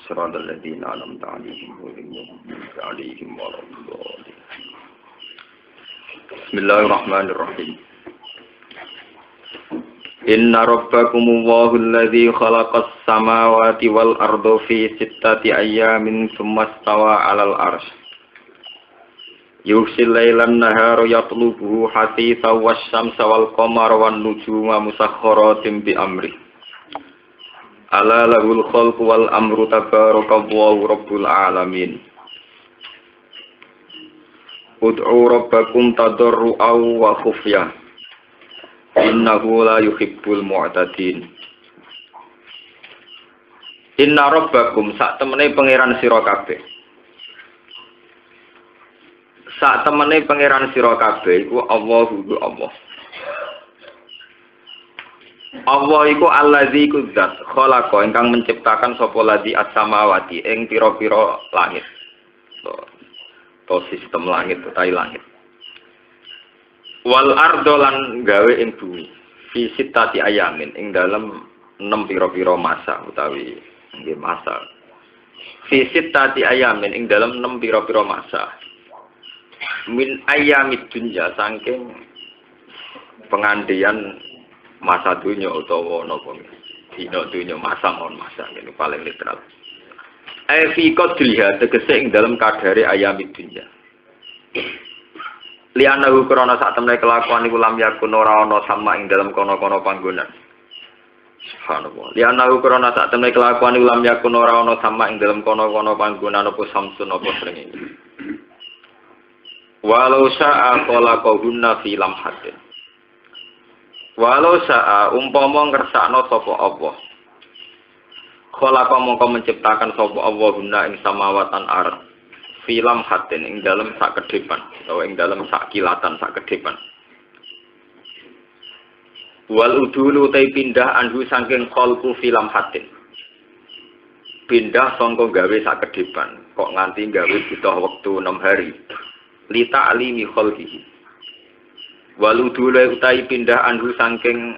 Siratal ladzina an'amta 'alaihim ghairil maghdubi 'alaihim waladdallin. Bismillahirrahmanirrahim. Inna rabbakumullahu alladzi khalaqas samawati wal arda fi sittati ayyamin tsumma istawa 'alal 'arsy. Yughsil lailan nahara yatlubuhu hasitha wasyamsa wal qamara wan nujuma musakhkharatin bi amri. Ala lahul khalqu wal amru tabarakallahu rabbul alamin. Ud'u rabbakum tadarru'an wa khufyah. Innahu la yuhibbul mu'tadin. Inna rabbakum sak temene pangeran sira kabeh. Sak temene pangeran sira kabeh iku Allahu Allah. Allah iku allazi kudzat khalaqa ingkang menciptakan sapa ladzi as-samawati ing pira-pira langit. To sistem langit utawi langit. Wal ardo lan gawe ing bumi. Fi sittati ayamin ing dalem 6 pira-pira masa utawi nggih masa. Fi sittati ayamin ing dalem 6 pira-pira masa. Min ayamid dunya saking pengandian masa dunia utawa napa dina dunia masa mon masa ini paling literal. Fi qadriha tegese ing dalam kadare ayamid dunya. Lianahu krana sak temene kelakuan iku lam yakun ora ana sama ing dalam kono-kono panggonan. Subhanallah. Lianahu krana sak temene kelakuan iku lam yakun ora ana sama ing dalam kono-kono panggonan apa samsun apa srengenge. Walau sa'a khalaqahunna fi lamhatin. Walau sa'a umpama ngersakno sapa Allah. Khalaqa mongko menciptakan sapa Allah guna ing samawatan ardh. Filam hatin ing dalem sak kedepan utawa ing dalem sak kilatan sak kedepan. Wal udulu ta pindah anhu saking khalqu filam hatin. Pindah sangka gawe sak kedepan kok nganti gawe butuh wektu 6 hari. Li ta'limi khalqihi. Waludule utai pindah anhu saking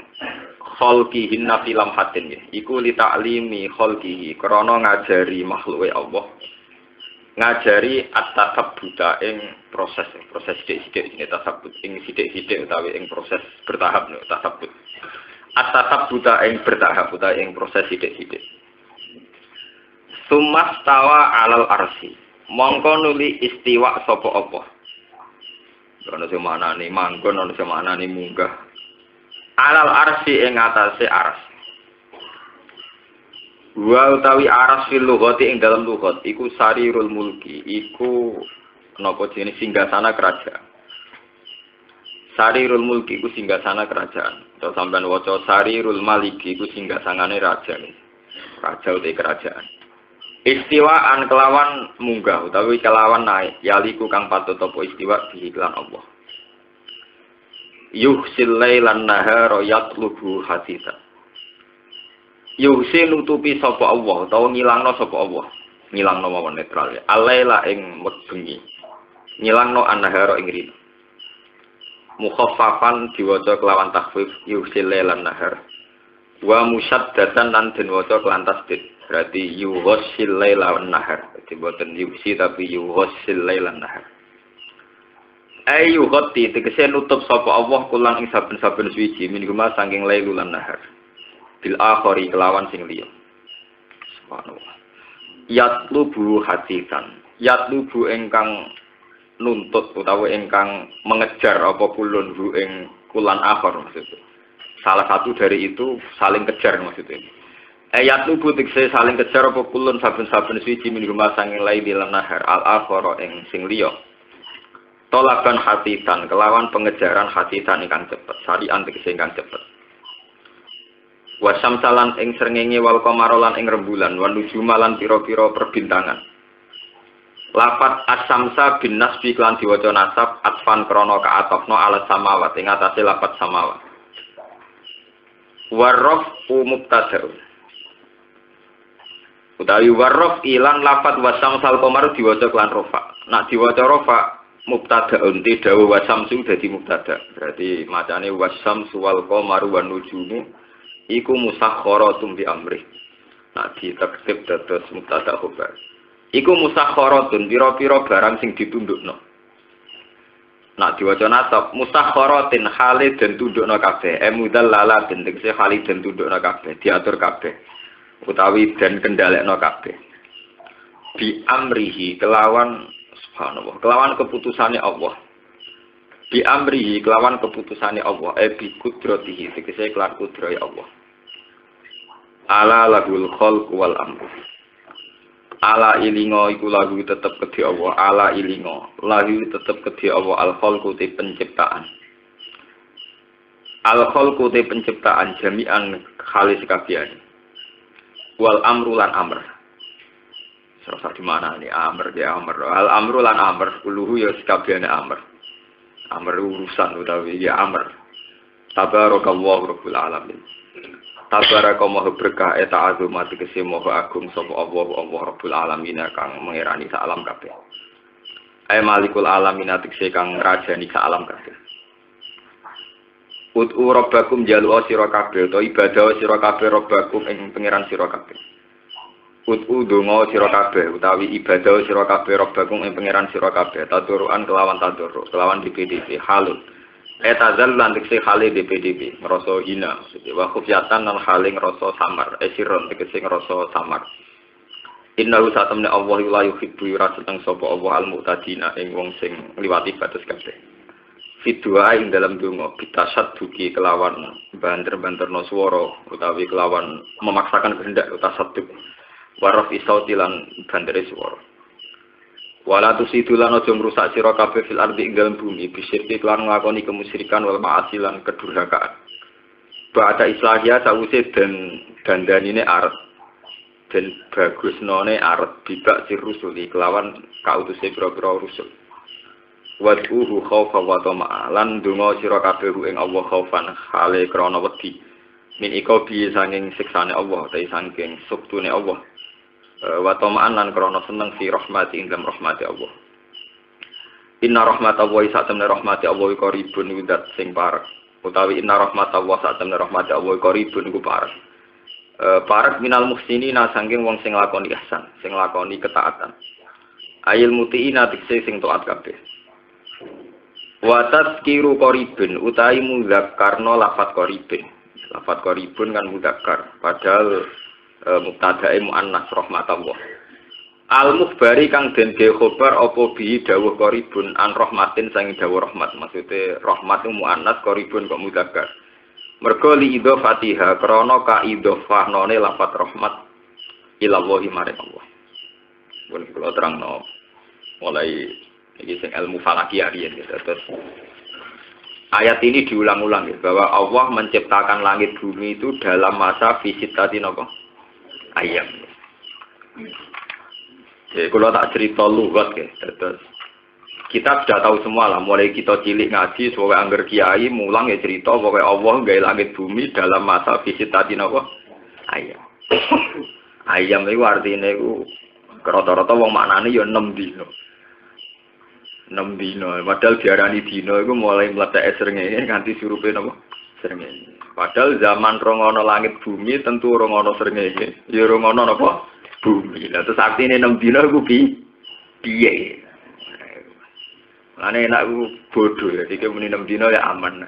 khalqihi filam hatin ya. Iku li ta'limi khalqihi krana ngajari makhluke Allah. Ngajari at-tasabbuta ing proses sithik-sithik ini tasabbut ing sithik-sithik utawi ing proses bertahap no tasabbut. At-tasabbuta ing bertahap utawi ing proses sithik-sithik. Sumastawa 'alal arsy. Mongko nuli istiwa sapa apa? Ana sing manane manggon, ana sing manane munggah. Alal arsy ing atase aras. Wa utawi aras fil lughati ing dalam lughat iku sarirul mulki, iku napa jenenge singgasana kerajaan. Sarirul mulki iku singgasana kerajaan. Terus sampean waca sarirul maliki iku singgasangane raja. Raja utawi kerajaan. Istiwaan kelawan munggah utawi kelawan naik yaliku kang patut apa istiwa diiklan Allah. Yuhsil lailan nahara yatlubu hasita. Yuhsil nutupi sapa Allah utawa ngilangno sapa Allah. Ngilangno mawon netral ya. Alaila ing bengi. Ngilangno an-nahara ing rina. Mukhaffafan diwaca kelawan takhfif yuhsil lailan nahara. Wa musyaddatan lan den waca kelan tasdid. Berarti yughsil laila wan nahar. Jadi boten yughsi tapi yughsil laila wan nahar. Ayu ghati tegese nutup sapa Allah kulang ing saben-saben suci mingguma saking lailul lan nahar. Bil akhari kelawan sing liya. Subhanallah. Yatlubu hasitan. Yatlubu ingkang nuntut utawa ingkang mengejar apa kulun hu ing kulan akhir maksudnya. Salah satu dari itu saling kejar maksudnya. Ayat lubu tegese saling kejar apa kulun saben-saben suci mingguma sanging laili lan nahar al-akhara ing sing liya. Tolaban hatitan kelawan pengejaran hatitan ingkang cepet, sarian tegese ingkang cepet. Wasam salan ing srengenge wal qamara lan ing rembulan wan nujuma lan pira-pira perbintangan. Lafat as-samsa bin nasbi lan diwaca nasab atfan krana kaatofna ala samawat ing atase lafat samawat. Warraf mubtada'un. Utawi warrof ilan lafat wasam sal qamar diwaca kelan rofa. Nak diwaca rofa mubtadaun ti dawu wasamsu dadi mubtada. Berarti macane wasam wal qamar wan nujumu iku musakhkharatum bi amri. Nak ditektib dados mubtada khobar. Iku musakharatun pira-pira barang sing ditundukno. Nak diwaca nasab musakharatin hale den tundukno kabeh. Mudallala den tegese hale den tundukno kabeh, diatur kabeh. Utawi den kendhalekno kabeh. Bi amrihi kelawan subhanallah, kelawan keputusane Allah. Bi amrihi kelawan keputusane Allah, bi qudratihi tegese kelan kudrahe Allah. Ala lahul khalq wal amr. Ala ilingo iku lahu tetep kedhi Allah, ala ilingo lahu tetep kedhi Allah al khalqu te penciptaan. Al khalqu te penciptaan jami'an khalis kabehane. Wal amru lan amr. Serasa di mana nih amr ya amr. Al amru lan amr kuluhu ya kabehane amr. Amr urusan utawi ya amr. Tabarakallahu rabbul alamin. Tabaraka maha berkah eta azumat tegese maha agung sapa Allah rabbul alamin kang mengerani sak alam kabeh. Ay malikul alamin tegese kang ngrajani sak alam kabeh. Ud'u rabbakum jalu sira kabeh to ibadah sira kabeh rabbakum ing pangeran sira kabeh. Ud'u donga sira kabeh utawi ibadah sira kabeh rabbakum ing pangeran sira kabeh taduruan kelawan tadur kelawan DPDP halul. Etazal lan tekse hale DPDP ngrasa hina maksudnya wa khufyatan lan hale ngrasa samar siron tekse ngrasa samar. Innahu satamne Allah la yuhibbu yuraseteng sapa Allah al-mu'tadina ing wong sing ngliwati batas kabeh. Fidua ing dalam donga bitasadduki kelawan banter-banterno swara utawi kelawan memaksakan kehendak tasadduk waraf isauti lan bandere swara. Wala tusidulan aja ngrusak sira kabeh fil ardi ing dalem bumi bisirki lan nglakoni kemusyrikan wal ma'asi lan kedurhakaan. Ba'da islahia sawise den dandanine arep den bagusnone arep bibak sir rusuli kelawan kautuse pira-pira rusul. Wad'uhu khaufa wa tama'a lan donga sira kabeh ing Allah khaufan hale krana wedi. Min ikobi sanging siksane Allah ta sanging suktune Allah. Wa tama'an lan krana seneng fi rahmati ing dalam rahmati Allah. Inna rahmatallahi sa'tamna rahmati Allah qaribun widat sing parek. Utawi inna rahmatallahi sa'tamna rahmati Allah qaribun iku parek. Parek minal muhsinina sanging wong sing lakoni ihsan, sing lakoni ketaatan. Ayil mutiina tikse sing taat kabeh. Wa tazkiru qaribun utawi mudzakarna lafat qaribun. Lafat qaribun kan mudzakkar padahal mubtadae muannas rahmatallah. Al mukhbari kang den de khobar apa bi dawuh qaribun an rahmatin sang dawuh rahmat. Maksude rahmat muannas qaribun kok mudzakkar. Mergo li idhofatiha krana ka idhofahnone lafat rahmat ila Allah maring Allah. Pun kula terangno mulai iki sing ilmu falakiyah riyen terus ayat ini diulang-ulang ya, bahwa Allah menciptakan langit bumi itu dalam masa visitati napa ayam. Jadi kalau tak cerita lugat ya, terus kita sudah tahu semua lah. Mulai kita cilik ngaji, sebagai angger kiai, mulang ya cerita bahwa Allah gawe langit bumi dalam masa visitati napa ayam. Ayam itu artinya itu rata-rata wong maknane ya 6 dino. 6 dino. Padahal diarani dino itu mulai meletek srengenge nganti surupe napa srengenge. Padahal zaman rongono langit bumi tentu rongono srengenge. Ya rongono napa? Bumi. Lah terus artine 6 dina iku piye? Ane enak ku bodoh ya. Iki muni 6 dina ya aman.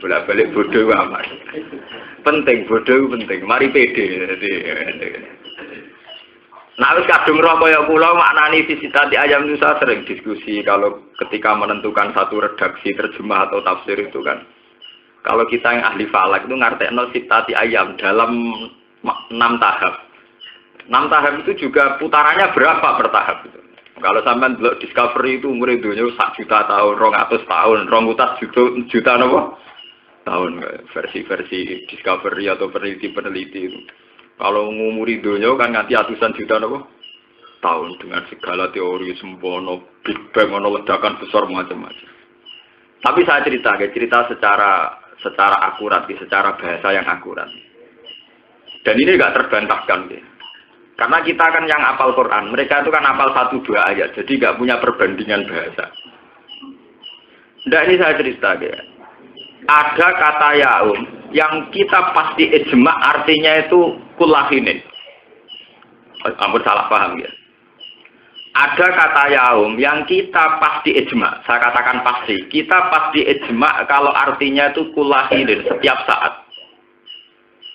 Bolak-balik bodoh ku aman. Penting bodoh ku penting. Mari pede. Nah wis kadung roh kaya kula maknani visitati ayam itu saya sering diskusi kalau ketika menentukan satu redaksi terjemah atau tafsir itu kan. Kalau kita yang ahli falak itu ngartekno sitati ayam dalam 6 tahap. 6 tahap itu juga putarannya berapa per tahap itu. Kalau sampean delok Discovery itu umur dunia 1 juta tahun, 200 tahun, 200 juta napa? Tahun versi-versi Discovery atau peneliti-peneliti itu. Kalau ngumuri dunia kan nganti ratusan juta napa? Tahun dengan segala teori sempono Big Bang ono ledakan besar macam-macam. Tapi saya cerita secara akurat, secara bahasa yang akurat. Dan ini enggak terbantahkan. Karena kita kan yang hafal Quran, mereka itu kan hafal 1-2 ayat, jadi enggak punya perbandingan bahasa. Nah ini saya cerita ya. Ada kata yaum yang kita pasti ijma artinya itu kulahinin. Ampun salah paham ya. Ada kata yaum yang kita pasti ijma. Saya katakan pasti. Kita pasti ijma kalau artinya itu kulahidin setiap saat.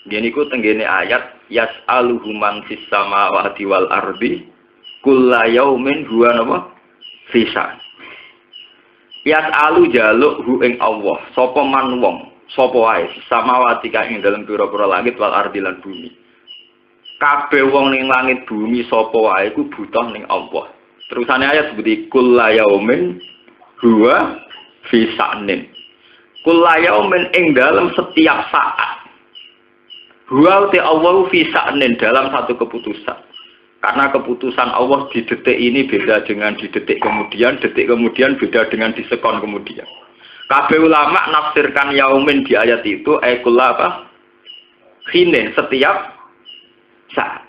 Gini ku tenggene ayat yas'aluhu man fis samawati wal ardi kulla yaumin huwa napa fisa. Yas'alu jaluk hu ing Allah sapa man wong sapa wae samawati kang ing dalem pira-pira langit wal ardi lan bumi. Kabeh wong ning langit bumi sapa wae iku butuh ning Allah. Terusane ayat seperti kulla yaumin huwa fisanin. Kulla yaumin ing dalem setiap saat. Huwa te Allah fisanin dalam satu keputusan. Karena keputusan Allah di detik ini beda dengan di detik kemudian beda dengan di sekon kemudian. Kabeh ulama nafsirkan yaumin di ayat itu kulla apa? Khinin setiap saat.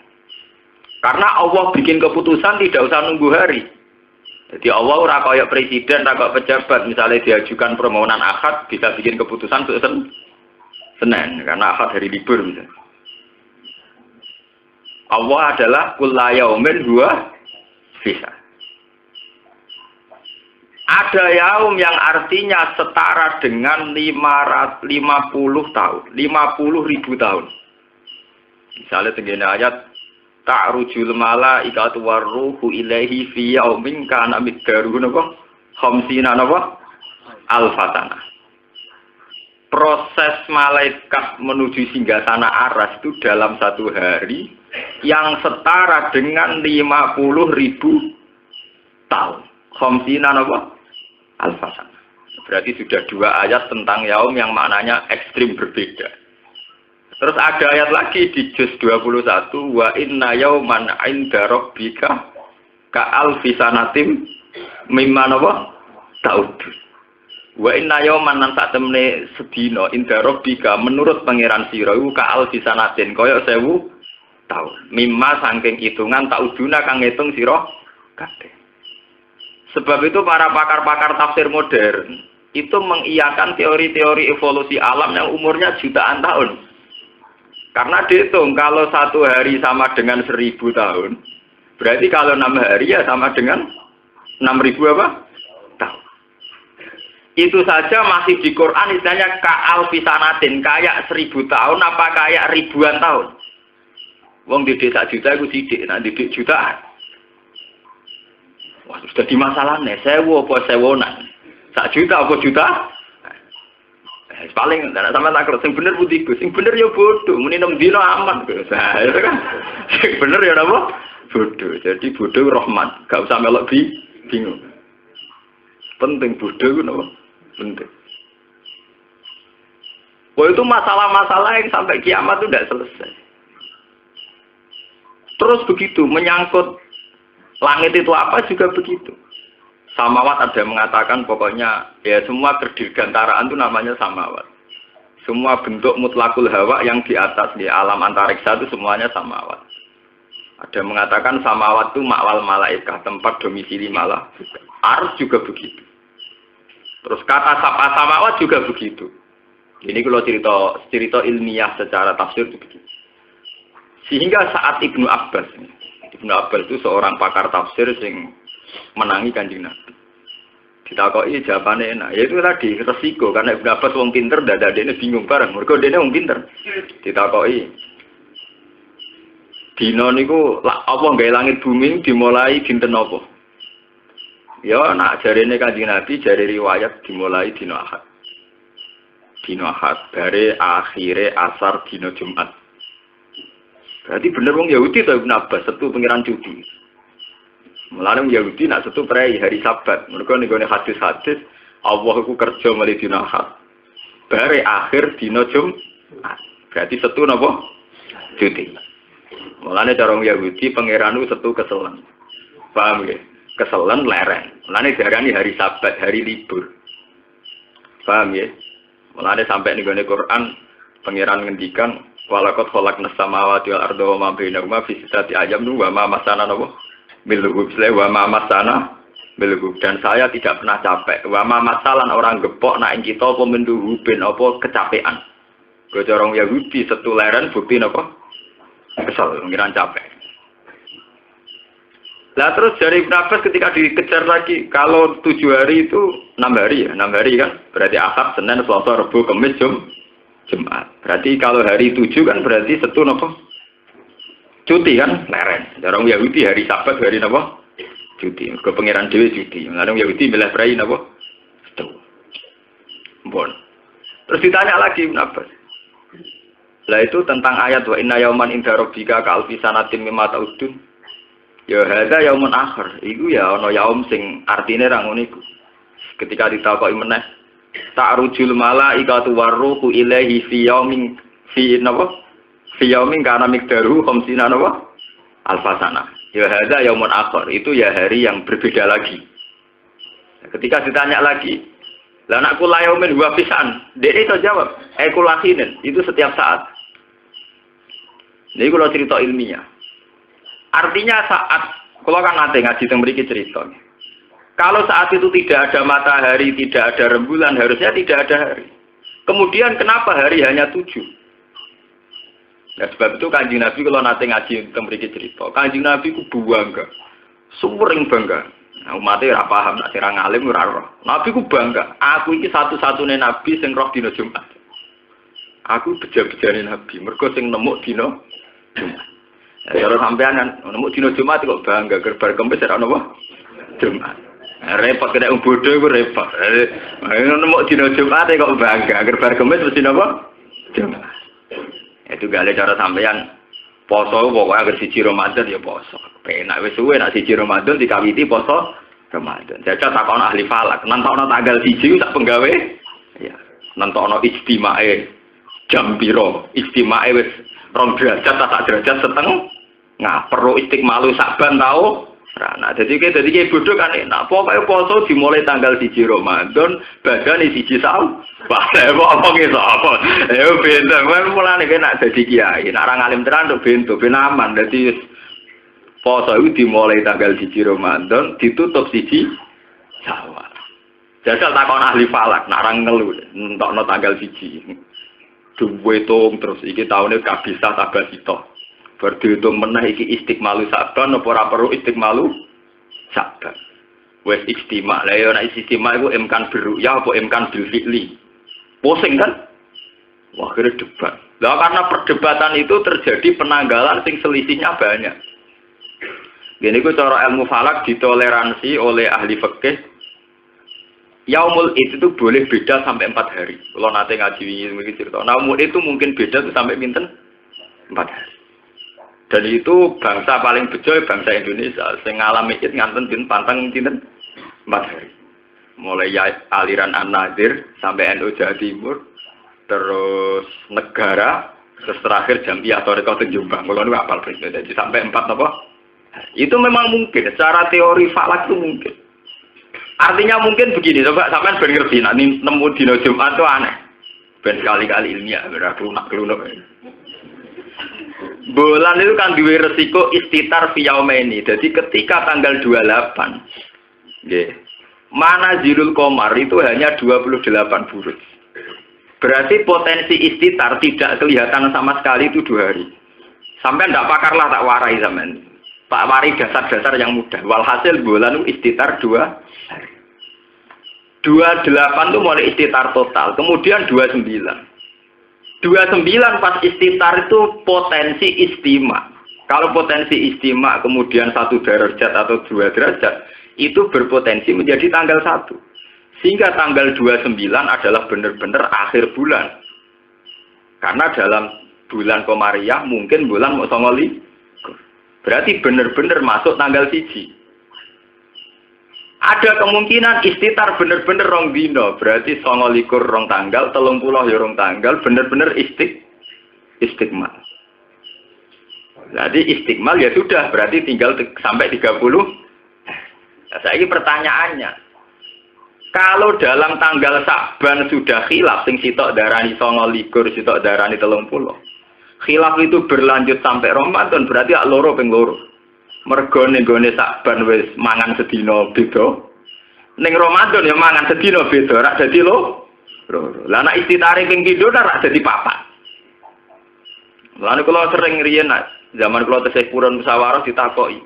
Karena Allah bikin keputusan tidak usah nunggu hari. Jadi Allah ora kaya presiden, ora kaya pejabat, misalnya diajukan permohonan akad bisa bikin keputusan Senin karena akad hari libur misalnya. Allah adalah kulla yaumin huwa fisa. Ada yaum yang artinya setara dengan 50 tahun, 50.000 tahun. Misalnya tenggene ayat ta'rujul malaikatu warruhu ilaihi fi yaumin kana miqdaruhu napa? Khamsina napa? Alfatana. Proses malaikat menuju singgasana aras itu dalam satu hari yang setara dengan 50.000 tahun. Khamsina napa? Alfasana. Berarti sudah dua ayat tentang yaum yang maknanya ekstrim berbeda. Terus ada ayat lagi di juz 21 wa inna yauman 'inda rabbika ka alfi sanatim mimma napa? Ta'udun. Wa inna yauman nan sak temne sedina inda rabbika menurut pangeran sira iku ka alfi sanatin kaya 1000 tahun. Mimma saking hitungan ta'uduna kang ngitung sira kabeh. Sebab itu para pakar-pakar tafsir modern itu mengiyakan teori-teori evolusi alam yang umurnya jutaan tahun. Karena dihitung kalau satu hari sama dengan 1000 tahun, berarti kalau 6 hari ya sama dengan 6.000 apa? Tahun. Itu saja masih di Quran istilahnya ka'al fisanatin, kayak 1000 tahun apa kayak ribuan tahun. Wong didik 1 juta itu sidik, nah didik jutaan. Wah, sudah di masalahnya, 1000 apa 1000-an? 1 juta apa juta? Paling tidak sama takut, yang bener putih gus, yang bener ya bodoh, muni 6 dino aman gus, nah itu kan, yang bener ya apa? Bodoh, jadi bodoh rahmat, gak usah melok bingung. Penting bodoh itu apa? Penting. Wah itu masalah-masalah yang sampai kiamat itu tidak selesai. Terus begitu, menyangkut langit itu apa juga begitu. Samawat ada yang mengatakan pokoknya ya semua kedirgantaraan itu namanya samawat. Semua bentuk mutlakul hawa yang di atas di alam antariksa itu semuanya samawat. Ada yang mengatakan samawat itu makwal malaikat, tempat domisili malaikat. Ars juga begitu. Terus kata sapa samawat juga begitu. Ini kalau cerita ilmiah secara tafsir itu begitu. Sehingga saat Ibnu Abbas itu seorang pakar tafsir yang menangi Kanjeng Nabi. Ditakoki jawabane enak. Ya itu tadi resiko karena Ibnu Abbas wong pinter dadane bingung bareng. Mergo dene wong pinter. Ditakoki dina niku apa gawe langit bumi dimulai dinten apa? Ya nak jarene Kanjeng Nabi jare riwayat dimulai dina Ahad. Dina Ahad bare akhire asar dina Jumat. Berarti bener wong Yahudi ta Ibnu Abbas setu pengiran cuti. Mulane Yahudi nak setu prei hari Sabat. Mergo ning gone hadis-hadis Allah iku kerja mulai dina Ahad. Bare akhir dina Jumat. Berarti setu napa? Cuti. Mulane cara Yahudi pangeran itu setu keselen. Paham nggih? Keselen lereng. Mulane diarani hari Sabat, hari libur. Paham nggih? Mulane sampai ning gone Quran pangeran ngendikan walaqad khalaqnas samawati wal arda wa ma bainahuma fi sittati ayyamin wa ma masana napa? Milhub wa mama sana milhub dan saya tidak pernah capek. Wa mama salan orang gepok nak kita apa menduhubin apa kecapean. Ke orang Yahudi setuleren bukti apa? Kesel ngiran capek. Lah terus dari Ibn Abbas ketika dikejar lagi, kalau 7 hari itu 6 hari ya, 6 hari kan, berarti Ahad, Senin, Selasa, Rabu, Kamis, Jumat. Berarti kalau hari 7 kan berarti Setu napa? Cuti kan, leren. Orang Yahudi hari Sabat, hari napa? Cuti. Ke pangeran dhewe cuti. Orang Yahudi milih prai napa? Setu. Bon. Terus ditanya lagi Ibn Abbas. Lah itu tentang ayat wa inna yauman inda rabbika ka alfi sanatin mimma ta'udun. Ya hadza yaumun akhir. Iku ya ana yaum sing artine ra ngono iku. Ketika ditakoki meneh ta'rujul malaikatu warruhu ilaihi fi yaumin fi napa? Fi yaumin kana miqdaru 50 napa? Alfasana. Ya hadza yaumun akhir. Itu ya hari yang berbeda lagi. Ketika ditanya lagi, lah anakku layaumin huwa pisan. Dia itu jawab, kulahinin. Itu setiap saat. Ini kalau cerita ilmiah. Artinya saat, kalau kan nanti ngaji yang beri cerita. Kalau saat itu tidak ada matahari, tidak ada rembulan, harusnya tidak ada hari. Kemudian kenapa hari hanya 7? Nah, sebab itu Kanjeng Nabi kalau nanti ngaji yang beri cerita. Kanjeng Nabi ku bangga. Sumring bangga. Nah, umatnya ora paham, nak sira ngalim ora roh. Nabi ku bangga. Aku iki satu-satunya nabi sing roh dina Jumat. Aku beja-bejane nabi, mergo sing nemu dina Jumat. Ya ora sampean kan nemu dina Jumat kok bangga gerbar Kamis ora ono Jumat. Repot kena bodoh iku repot. Nemu dina Jumat kok bangga gerbar Kamis mesti napa? Jumat. Itu gale cara sampean poso pokoknya agar siji Ramadan ya poso. Penak wis suwe nek siji Ramadan dikawiti poso Ramadan. Jajal takon ahli falak, nentokno tanggal 1 sak penggawe. Ya, nentokno ijtimae jam piro? Ijtimae wis 2 derajat tak derajat setengah. Nah, perlu istiqmalu Saban tau. Nah, jadi kayak bodoh kan enak. Pokoknya poso dimulai tanggal 1 Ramadan, badane 1 Syawal. Wah, apa gitu apa? Ya bento, kan mulane kena dadi kiai. Nek ora ngalim tenan tok bento, ben aman. Dadi poso itu dimulai tanggal 1 Ramadan, ditutup 1 Syawal. Jajal takon ahli falak, nek ora ngelu, entokno tanggal 1. Duwe tung terus iki taune kabisah tabasito. Berdihitung meneh iki istiqmalu Saban apa ora perlu istiqmalu Saban. Wes istiqma. Lah ya nek istiqma iku imkan berru'yah apa imkan bil fi'li. Pusing kan? Wah, akhirnya debat. Lah karena perdebatan itu terjadi penanggalan sing selisihnya banyak. Gini ku cara ilmu falak ditoleransi oleh ahli fikih. Yaumul Id itu boleh beda sampai 4 hari. Kalau nanti ngaji ini cerita. Yaumul Id itu mungkin beda tuh sampai pinten 4 hari. Dan itu bangsa paling bejo bangsa Indonesia. Sing ngalami Id nganten din pantang pinten 4 hari. Mulai aliran An-Nadir sampai NU Jawa Timur, terus negara, terus terakhir Jambiah atau Rekor Jombang. Kalau nu apal jadi sampai 4 apa? Itu memang mungkin. Secara teori falak itu mungkin. Artinya mungkin begini, coba sampean ben ngerti, nek nemu dina Jumat itu aneh. Ben kali-kali ilmiah, berarti lunak-lunak. Bulan itu kan duwe resiko istitar fiyaumaini. Jadi ketika tanggal 28, nggih. Mana Zilul Qamar itu hanya 28 buruj. Berarti potensi istitar tidak kelihatan sama sekali itu 2 hari. Sampai ndak pakarlah tak warai sampean. Pak warai dasar-dasar yang mudah. Walhasil bulan itu istitar 2 hari. 28 itu mulai istitar total, kemudian 29. 29 pas istitar itu potensi istima. Kalau potensi istima kemudian 1 derajat atau 2 derajat, itu berpotensi menjadi tanggal 1. Sehingga tanggal 29 adalah benar-benar akhir bulan. Karena dalam bulan Komariah mungkin bulan Mosongoli. Berarti benar-benar masuk tanggal 1. Ada kemungkinan istitar bener-bener rong dino, berarti 29 rong tanggal, 30 ya rong tanggal, bener-bener istiqmal. Jadi istiqmal ya sudah, berarti tinggal sampai 30. Nah, saya ini pertanyaannya, kalau dalam tanggal Saban sudah khilaf, sing sitok darani 29, sitok darani 30. Khilaf itu berlanjut sampai Ramadan, berarti ak loro ping loro. Mergo ning gone Saban wis mangan sedina beda. Ning Ramadan ya mangan sedina beda, rak dadi loro. Lah nek istitare ping pindho rak dadi papat. Lan kula sering riyen zaman kula tesih purun musyawarah ditakoki.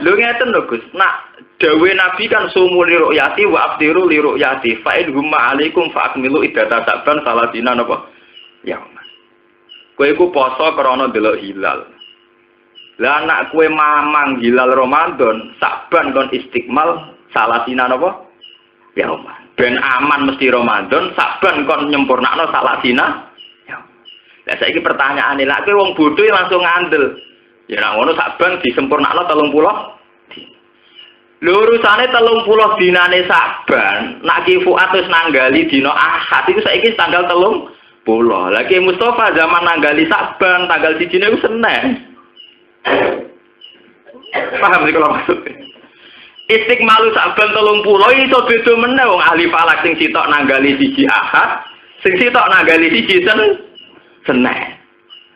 Lho ngeten lho Gus, nak dawe Nabi kan sumu li ru'yati wa aftiru li ru'yati fa in humma alaikum fa akmilu iddata saban saladina napa? Ya. Kowe iku poso krana delok hilal. Lah anak kowe mamang hilal Ramadan, saban kon istikmal saladina napa? Ya. Ben aman mesti Ramadan, saban kon nyempurnakno saladina. Ya. Lah saiki pertanyaane, lak kowe wong bodho langsung ngandel. Ya nak ngono saban disempurnakno 30. Lho urusane 30 dinane saban, nak Ki Fuad wis nanggali dina Ahad iku saiki tanggal 30. Lah Ki Mustofa zaman nanggali saban tanggal 1 niku Senin. Paham sih kalau maksudnya? Istiqmalu saban 30 iso beda meneh wong ahli falak sing sitok nanggali 1 Ahad, sing sitok nanggali 1 Senin.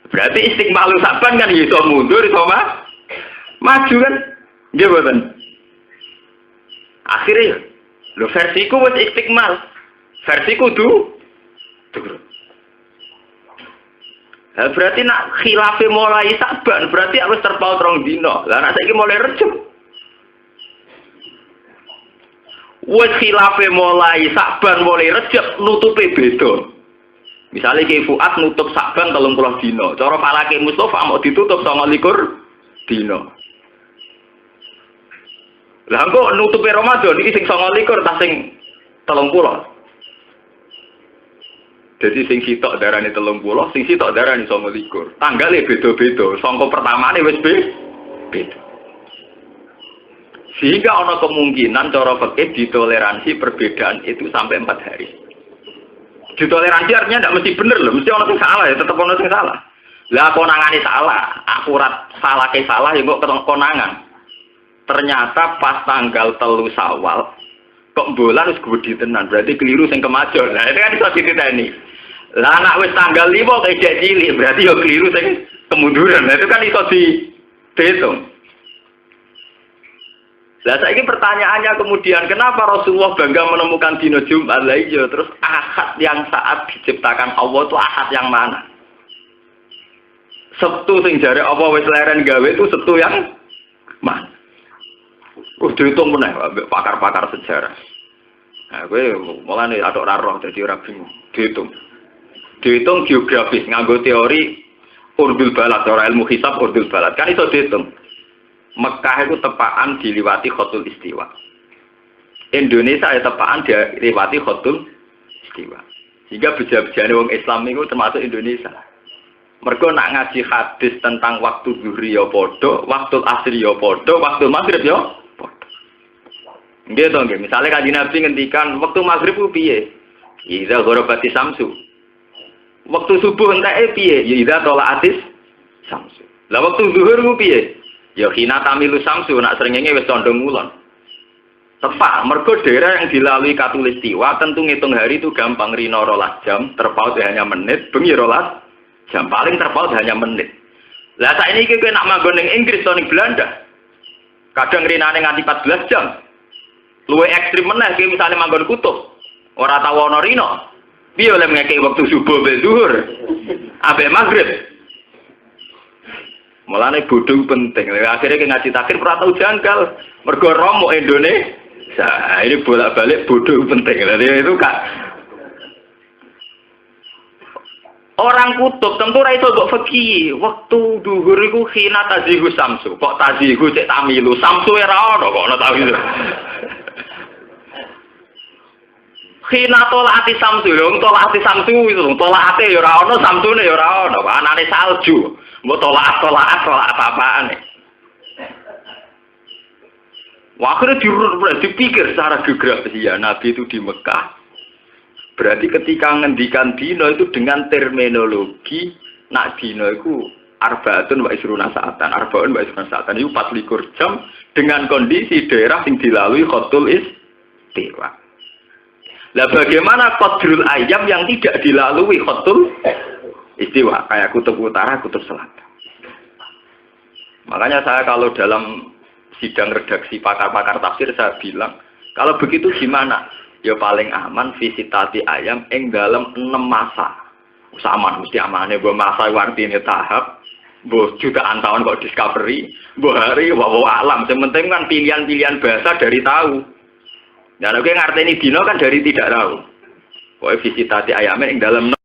Berarti istiqmalu saban kan iso mundur iso maju kan? Nggih mboten. Akhirnya lho versiku wis istiqmal. Versiku tuh. Berarti nak khilafe mulai saban, berarti harus terpaut rong dino. Lah nak saiki mulai Rejab. Wis khilafe mulai saban mulai Rejab nutupe beda. Misalnya Ki Fuad nutup saban 30 dino, cara falake Mustofa mau ditutup 29 dino. Lah kok nutupe Ramadan iki sing 29 ta sing 30. Jadi sing sitok darane 30, sing sitok darane 29. Tanggale beda-beda, sangka pertamane wis beda. Sehingga ana kemungkinan cara fikih ditoleransi perbedaan itu sampai 4 hari. Ditoleransi artinya tidak mesti bener loh, mesti orang yang salah ya, tetap orang yang salah. Lah konangannya salah, akurat salah ke salah ya kok konangan. Ternyata pas tanggal 3 Syawal, kok bulan wis gede tenan, berarti keliru sing kemajor. Nah itu kan iso dititeni. Lah anak wis tanggal 5 kayak jak cilik, berarti yo keliru sing kemunduran. Nah itu kan iso dihitung. Lah saiki pertanyaannya kemudian kenapa Rasulullah bangga menemukan dino Jumat? Lah iya, terus Ahad yang saat diciptakan Allah itu Ahad yang mana? Sabtu sing jare apa wis leren gawe itu Sabtu yang mana? Dihitung meneh pakar-pakar sejarah. Nah, kowe mulane atok ora roh dadi ora bingung. Dihitung geografis nganggo teori urdul balad, ora ilmu hisab urdul balad. Kan iso dihitung. Mekah itu tepaan diliwati Khotul Istiwa. Indonesia ya tepaan diliwati Khotul Istiwa. Sehingga beja-bejane wong Islam itu termasuk Indonesia. Mergo nak ngaji hadis tentang waktu zuhri ya padha, waktu asri ya padha, waktu maghrib ya padha. Nggih to nggih, misale Kanjeng Nabi ngendikan waktu maghrib ku piye? Idza gharabati samsu. Waktu subuh enteke piye? Ya idza talaatis samsu. Lah waktu zuhur ku piye? Ya hina tamilu samsu, nak srengenge wis condong ngulon. Tepat, mergo daerah yang dilalui Katulistiwa tentu ngitung hari itu gampang, rino 12 jam, terpaut hanya menit, bengi 12 jam, paling terpaut hanya menit. Lah saat ini kita nak manggon ning Inggris atau ning Belanda, kadang rinane nganti 14 jam. Luwih ekstrim meneh ki misale manggon kutub, ora tau ana rino. Piye oleh ngekeki waktu subuh be zuhur, abe maghrib. Mulane bodho penting. Akhirnya ngaji takhir ora tau janggal. Mergo romo Indonesia. Ini bolak-balik bodho penting. Jadi itu Kak. Orang kutub tentu ra iso mbok fikih. Waktu dhuhur iku khina tazihu samsu. Kok tazihu cek tamilu. Samsu ora ono kok ono tahu. Khina tolaati samsu. Wong tolaati samsu itu tolaate ya ora ono, samsune ya ora ono. Anane salju. Mbok tolak apa-apaan nih. Akhirnya dipikir secara geografis ya Nabi itu di Mekah. Berarti ketika ngendikan dino itu dengan terminologi nak dino itu arbaatun wa isruna sa'atan, arbaun wa isruna sa'atan itu 24 jam dengan kondisi daerah yang dilalui Khotul Istiwa. Lah bagaimana qadrul ayam yang tidak dilalui Khotul Istiwa, kayak kutub utara, kutub selatan. Makanya saya kalau dalam sidang redaksi pakar-pakar tafsir saya bilang, kalau begitu gimana? Ya paling aman visitasi ayam yang dalam 6 masa. Sama mesti amannya, bahwa masa artinya tahap. Mbok jutaan tahun kok discovery, mbok hari wawa alam. Yang penting kan pilihan-pilihan bahasa dari tahu. Dan oke ngerteni dino kan dari tidak tahu. Pokoknya visitasi ayamnya yang dalam